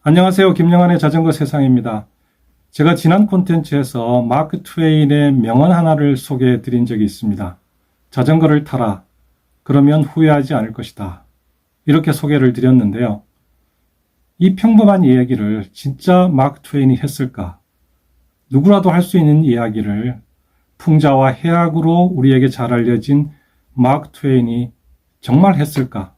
안녕하세요. 김영환의 자전거 세상입니다. 제가 지난 콘텐츠에서 마크 트웨인의 명언 하나를 소개해 드린 적이 있습니다. 자전거를 타라. 그러면 후회하지 않을 것이다. 이렇게 소개를 드렸는데요. 이 평범한 이야기를 진짜 마크 트웨인이 했을까? 누구라도 할 수 있는 이야기를 풍자와 해악으로 우리에게 잘 알려진 마크 트웨인이 정말 했을까?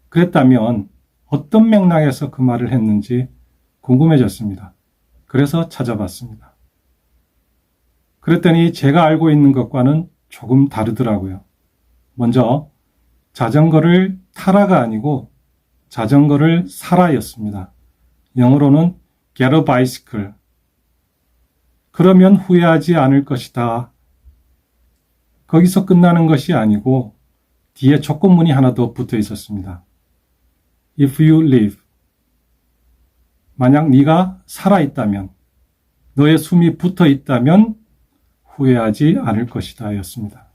그랬다면 어떤 맥락에서 그 말을 했는지 궁금해졌습니다. 그래서 찾아봤습니다. 그랬더니 제가 알고 있는 것과는 조금 다르더라고요. 먼저 자전거를 타라가 아니고 자전거를 사라였습니다. 영어로는 get a bicycle. 그러면 후회하지 않을 것이다. 거기서 끝나는 것이 아니고 뒤에 조건문이 하나 더 붙어 있었습니다. If you live. 만약 네가 살아있다면, 너의 숨이 붙어 있다면 후회하지 않을 것이다 였습니다.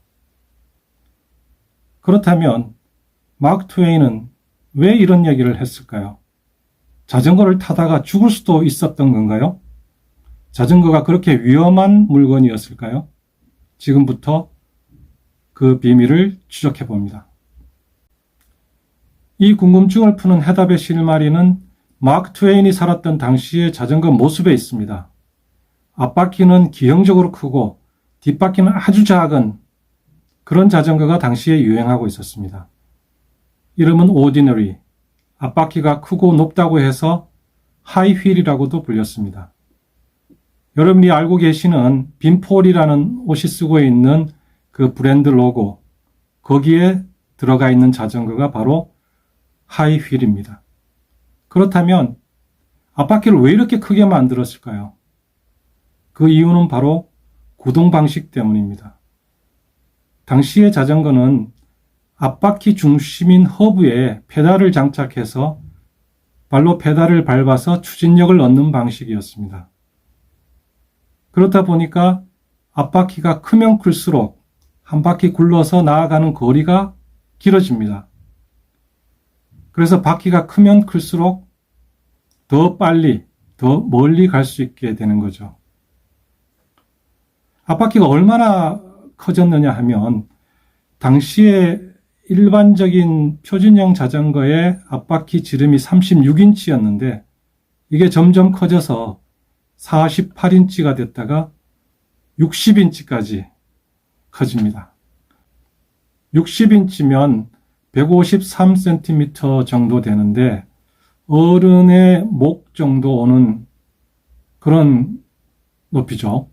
그렇다면 마크 트웨인은 왜 이런 얘기를 했을까요? 자전거를 타다가 죽을 수도 있었던 건가요? 자전거가 그렇게 위험한 물건이었을까요? 지금부터 그 비밀을 추적해 봅니다. 이 궁금증을 푸는 해답의 실마리는 마크 트웨인이 살았던 당시의 자전거 모습에 있습니다. 앞바퀴는 기형적으로 크고 뒷바퀴는 아주 작은 그런 자전거가 당시에 유행하고 있었습니다. 이름은 오디너리, 앞바퀴가 크고 높다고 해서 하이휠이라고도 불렸습니다. 여러분이 알고 계시는 빈폴이라는 옷이 쓰고 있는 그 브랜드 로고, 거기에 들어가 있는 자전거가 바로 하이휠입니다. 그렇다면 앞바퀴를 왜 이렇게 크게 만들었을까요? 그 이유는 바로 구동 방식 때문입니다. 당시의 자전거는 앞바퀴 중심인 허브에 페달을 장착해서 발로 페달을 밟아서 추진력을 얻는 방식이었습니다. 그렇다 보니까 앞바퀴가 크면 클수록 한 바퀴 굴러서 나아가는 거리가 길어집니다. 그래서 바퀴가 크면 클수록 더 빨리, 더 멀리 갈 수 있게 되는 거죠. 앞바퀴가 얼마나 커졌느냐 하면 당시에 일반적인 표준형 자전거의 앞바퀴 지름이 36인치였는데 이게 점점 커져서 48인치가 됐다가 60인치까지 커집니다. 60인치면 153cm 정도 되는데 어른의 목 정도 오는 그런 높이죠.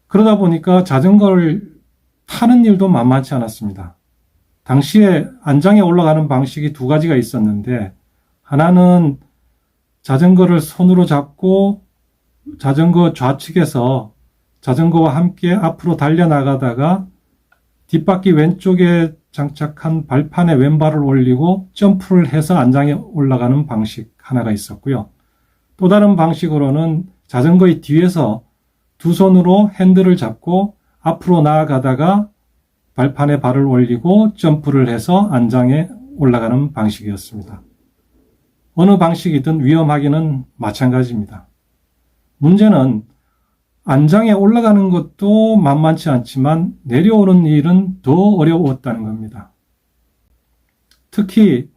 그러다 보니까 자전거를 타는 일도 만만치 않았습니다. 당시에 안장에 올라가는 방식이 두 가지가 있었는데 하나는 자전거를 손으로 잡고 자전거 좌측에서 자전거와 함께 앞으로 달려나가다가 뒷바퀴 왼쪽에 장착한 발판에 왼발을 올리고 점프를 해서 안장에 올라가는 방식 하나가 있었고요. 또 다른 방식으로는 자전거의 뒤에서 두 손으로 핸들을 잡고 앞으로 나아가다가 발판에 발을 올리고 점프를 해서 안장에 올라가는 방식이었습니다. 어느 방식이든 위험하기는 마찬가지입니다. 문제는 안장에 올라가는 것도 만만치 않지만 내려오는 일은 더 어려웠다는 겁니다. 특히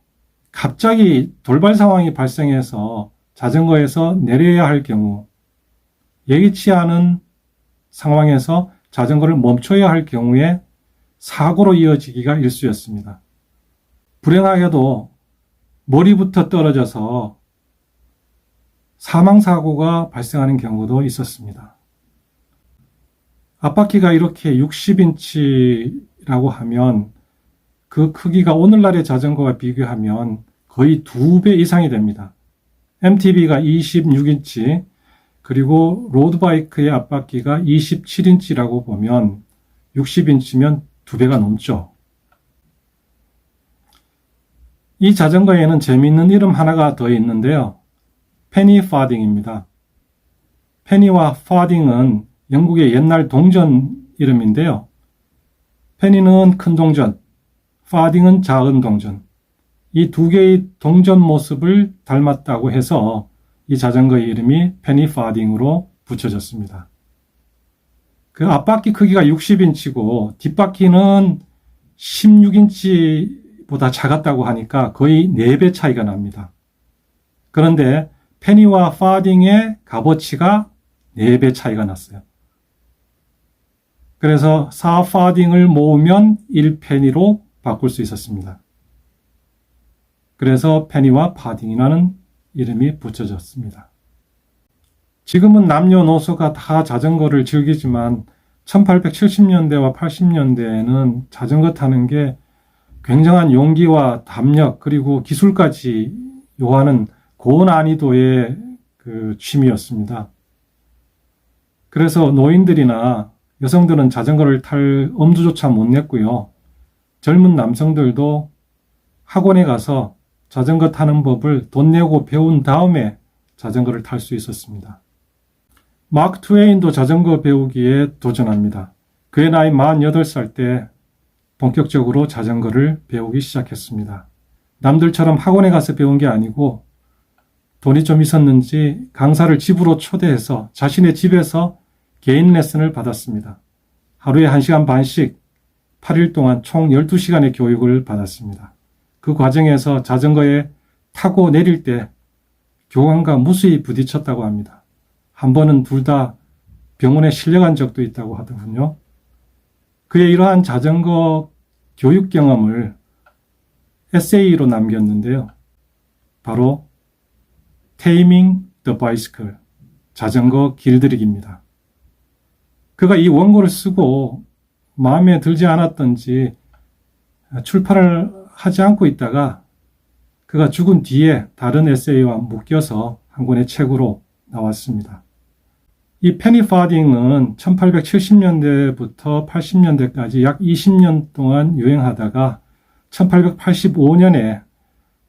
갑자기 돌발 상황이 발생해서 자전거에서 내려야 할 경우, 예기치 않은 상황에서 자전거를 멈춰야 할 경우에 사고로 이어지기가 일쑤였습니다. 불행하게도 머리부터 떨어져서 사망사고가 발생하는 경우도 있었습니다. 앞바퀴가 이렇게 60인치라고 하면 그 크기가 오늘날의 자전거와 비교하면 거의 2배 이상이 됩니다. MTB가 26인치, 그리고 로드바이크의 앞바퀴가 27인치라고 보면 60인치면 2배가 넘죠. 이 자전거에는 재미있는 이름 하나가 더 있는데요. 페니 파딩입니다. 페니와 파딩은 영국의 옛날 동전 이름인데요. 페니는 큰 동전, 파딩은 작은 동전. 이 두 개의 동전 모습을 닮았다고 해서 이 자전거의 이름이 페니 파딩으로 붙여졌습니다. 그 앞바퀴 크기가 60인치고 뒷바퀴는 16인치보다 작았다고 하니까 거의 4배 차이가 납니다. 그런데 페니와 파딩의 값어치가 4배 차이가 났어요. 그래서 4파딩을 모으면 1페니로 바꿀 수 있었습니다. 그래서 페니와 파딩이라는 이름이 붙여졌습니다. 지금은 남녀노소가 다 자전거를 즐기지만 1870년대와 80년대에는 자전거 타는 게 굉장한 용기와 담력 그리고 기술까지 요하는 고난이도의 그 취미였습니다. 그래서 노인들이나 여성들은 자전거를 탈 엄두조차 못 냈고요. 젊은 남성들도 학원에 가서 자전거 타는 법을 돈 내고 배운 다음에 자전거를 탈 수 있었습니다. 마크 트웨인도 자전거 배우기에 도전합니다. 그의 나이 48살 때 본격적으로 자전거를 배우기 시작했습니다. 남들처럼 학원에 가서 배운 게 아니고 돈이 좀 있었는지 강사를 집으로 초대해서 자신의 집에서 개인 레슨을 받았습니다. 하루에 1시간 반씩 8일 동안 총 12시간의 교육을 받았습니다. 그 과정에서 자전거에 타고 내릴 때 교관과 무수히 부딪혔다고 합니다. 한 번은 둘 다 병원에 실려간 적도 있다고 하더군요. 그의 이러한 자전거 교육 경험을 에세이로 남겼는데요. 바로 Taming the Bicycle, 자전거 길들이기입니다. 그가 이 원고를 쓰고 마음에 들지 않았던지 출판을 하지 않고 있다가 그가 죽은 뒤에 다른 에세이와 묶여서 한 권의 책으로 나왔습니다. 이 페니 파딩은 1870년대부터 80년대까지 약 20년 동안 유행하다가 1885년에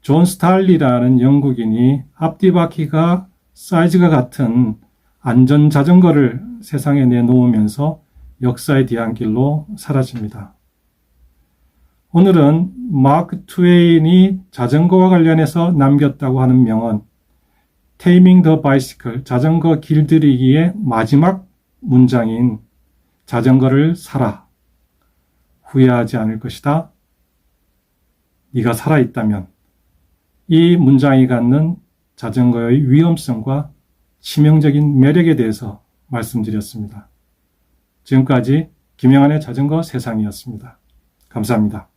존 스탈리라는 영국인이 앞뒤 바퀴가 사이즈가 같은 안전 자전거를 세상에 내놓으면서 역사의 뒤안길로 사라집니다. 오늘은 마크 트웨인이 자전거와 관련해서 남겼다고 하는 명언 Taming the Bicycle, 자전거 길들이기의 마지막 문장인 자전거를 사라. 후회하지 않을 것이다. 네가 살아있다면. 이 문장이 갖는 자전거의 위험성과 치명적인 매력에 대해서 말씀드렸습니다. 지금까지 김영환의 자전거 세상이었습니다. 감사합니다.